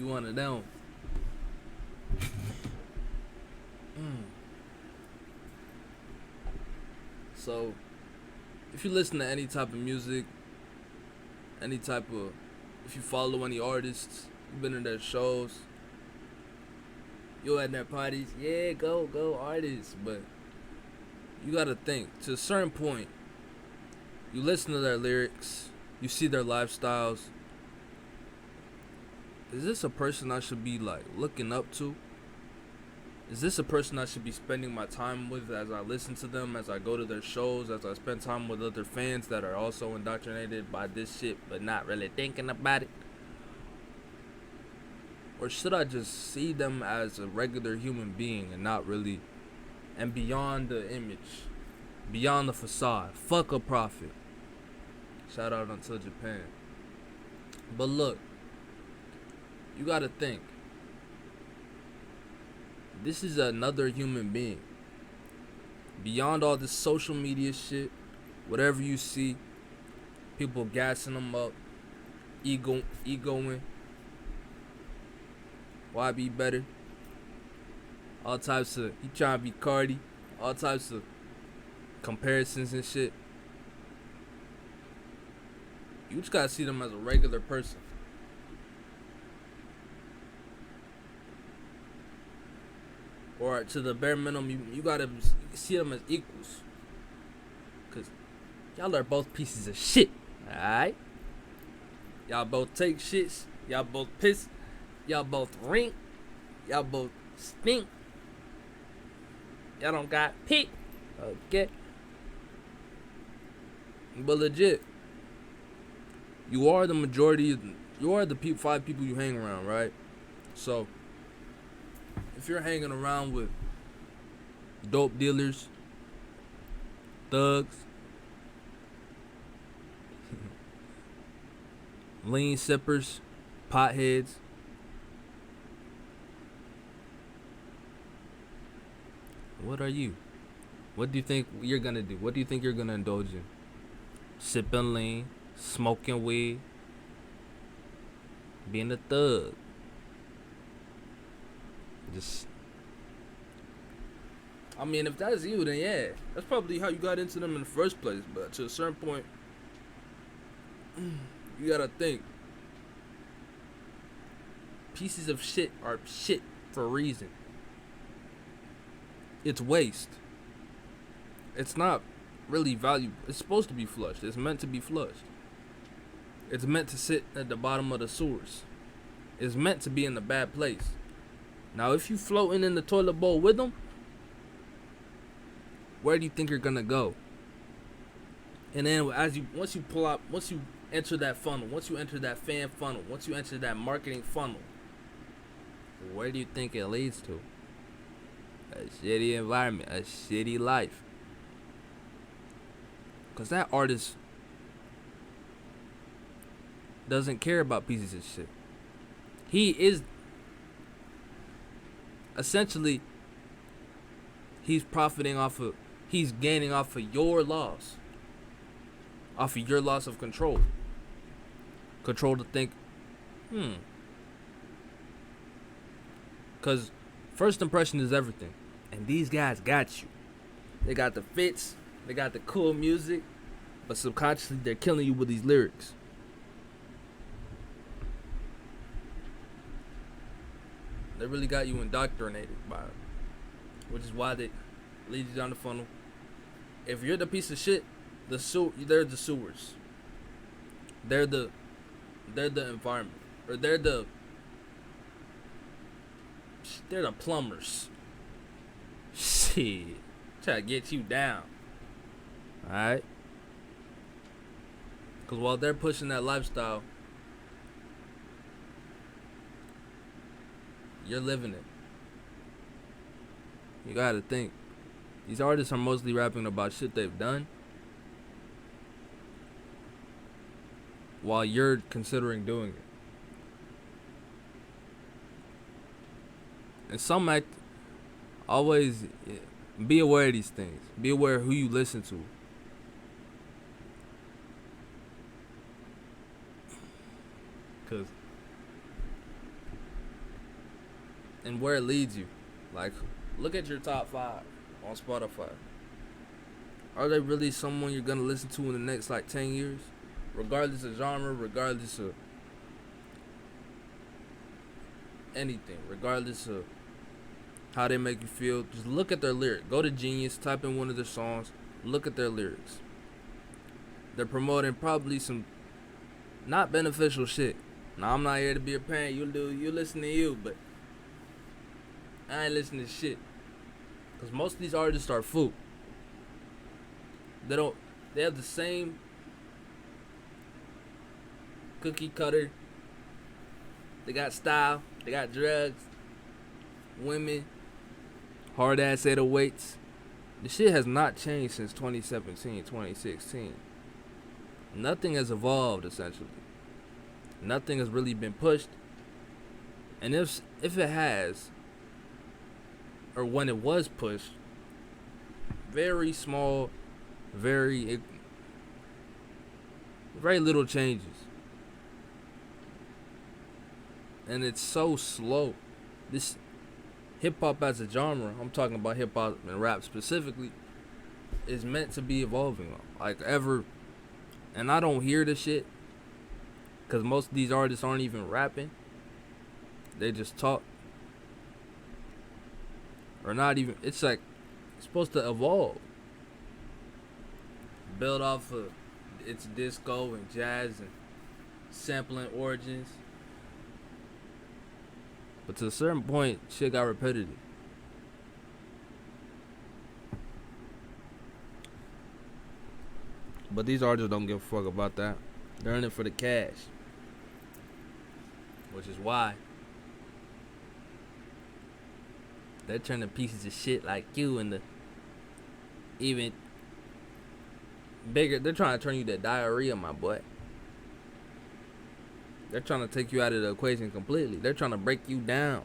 be one of them. So, if you listen to any type of music, any type of, if you follow any artists, you've been in their shows, you're at their parties, yeah, go artists. But you gotta think, to a certain point, you listen to their lyrics, you see their lifestyles. Is this a person I should be like looking up to? Is this a person I should be spending my time with as I listen to them, as I go to their shows, as I spend time with other fans that are also indoctrinated by this shit but not really thinking about it? Or should I just see them as a regular human being and not really, and beyond the image, beyond the facade? Fuck a prophet. Shout out until Japan. But look, you gotta think. This is another human being. Beyond all this social media shit, whatever you see, people gassing them up, egoing, why be better? All types of, he trying to be Cardi, all types of comparisons and shit. You just gotta see them as a regular person. Or to the bare minimum, you gotta see them as equals. Cause y'all are both pieces of shit, alright? Y'all both take shits, y'all both piss, y'all both rink, y'all both stink. Y'all don't got pick, okay? But legit, you are the majority, you are the 5 people you hang around, right? So, if you're hanging around with dope dealers, thugs, lean sippers, potheads, what are you? What do you think you're gonna do? What do you think you're gonna indulge in? Sipping lean, smoking weed, being a thug. Just, I mean, if that's you, then yeah, that's probably how you got into them in the first place. But to a certain point, you gotta think. Pieces of shit are shit for a reason. It's waste. It's not really valuable. It's supposed to be flushed. It's meant to be flushed. It's meant to sit at the bottom of the sewers. It's meant to be in a bad place. Now, if you floating in the toilet bowl with them, where do you think you're gonna go? And then once you enter that funnel, once you enter that fan funnel, once you enter that marketing funnel, where do you think it leads to? A shitty environment, a shitty life. Cause that artist doesn't care about pieces of shit. He is essentially, he's gaining off of your loss. Off of your loss of control. Control to think, Cause first impression is everything. And these guys got you. They got the fits, they got the cool music, but subconsciously they're killing you with these lyrics. They really got you indoctrinated by it, which is why they lead you down the funnel. If you're the piece of shit, they're the sewers. They're the environment, or they're the plumbers. Shit, try to get you down. All right, because while they're pushing that lifestyle, you're living it. You gotta think. These artists are mostly rapping about shit they've done, while you're considering doing it. And some always be aware of these things. Be aware of who you listen to. Cause and where it leads you. Like, look at your top 5 on Spotify. Are they really someone you're gonna listen to in the next like 10 years? Regardless of genre, regardless of anything, regardless of how they make you feel, just look at their lyric. Go to Genius, type in one of their songs, look at their lyrics. They're promoting probably some not beneficial shit. Now, I'm not here to be a parent. You listen to you, but I ain't listening to shit. Because most of these artists are food. They have the same cookie cutter. They got style, they got drugs, women, hard ass 808s. The shit has not changed since 2017, 2016. Nothing has evolved, essentially. Nothing has really been pushed. And if it has, or when it was pushed, very small, very little changes. And it's so slow. This hip-hop as a genre, I'm talking about hip-hop and rap specifically, is meant to be evolving. Like, ever. And I don't hear the shit, because most of these artists aren't even rapping. They just talk. Or not even. It's like, it's supposed to evolve. Build off of its disco and jazz and sampling origins. But to a certain point, shit got repetitive. But these artists don't give a fuck about that. They're in it for the cash. Which is why they're turning pieces of shit like you into even bigger. They're trying to turn you to diarrhea, my boy. They're trying to take you out of the equation completely. They're trying to break you down.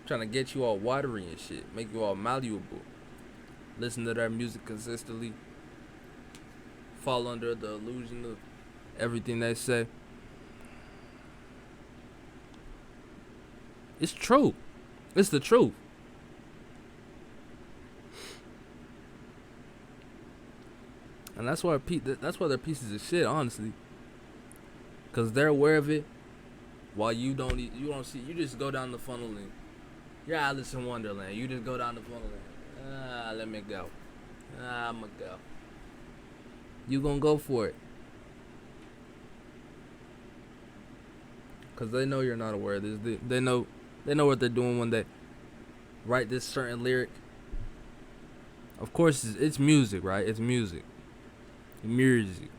Trying to get you all watery and shit. Make you all malleable. Listen to their music consistently. Fall under the illusion of everything they say. It's true. It's the truth. And that's why they're pieces of shit, honestly. Cause they're aware of it, while you don't see. You just go down the funnel and you're Alice in Wonderland. You just go down the funnel and let me go. I'ma go. You gonna go for it. Cause they know you're not aware of this. They know what they're doing when they write this certain lyric. Of course, it's music, right? It's music. Music.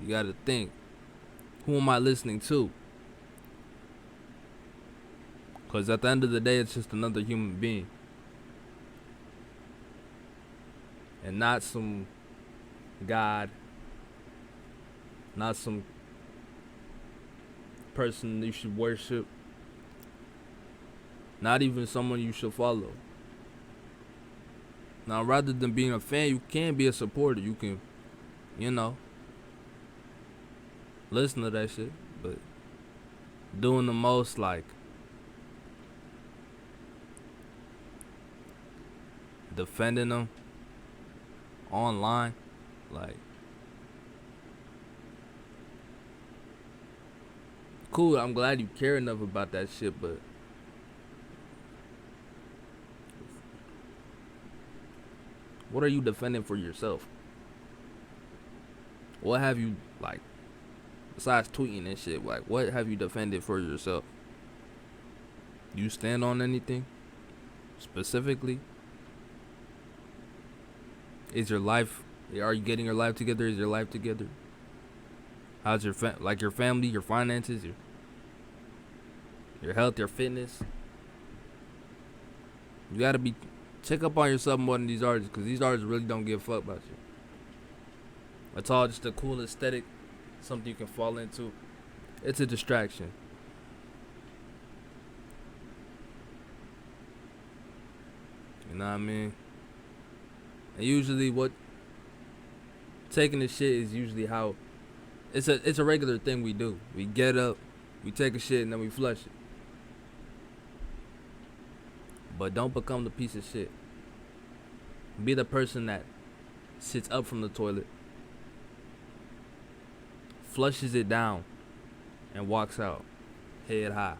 You gotta think, who am I listening to? Because at the end of the day, it's just another human being. And not some God. Not some person you should worship. Not even someone you should follow. Now, rather than being a fan, you can be a supporter. You can, listen to that shit, but doing the most, like, defending them online, like, cool, I'm glad you care enough about that shit, but what are you defending for yourself? What have you, like, besides tweeting and shit, like, what have you defended for yourself? You stand on anything specifically? Is your life, are you getting your life together? Is your life together? How's your your family, your finances, your health, your fitness? You gotta check up on yourself more than these artists, because these artists really don't give a fuck about you. It's all just a cool aesthetic, something you can fall into. It's a distraction. You know what I mean? And usually taking the shit is usually how it's a regular thing we do. We get up, we take a shit, and then we flush it. But don't become the piece of shit. Be the person that sits up from the toilet, flushes it down, and walks out head high.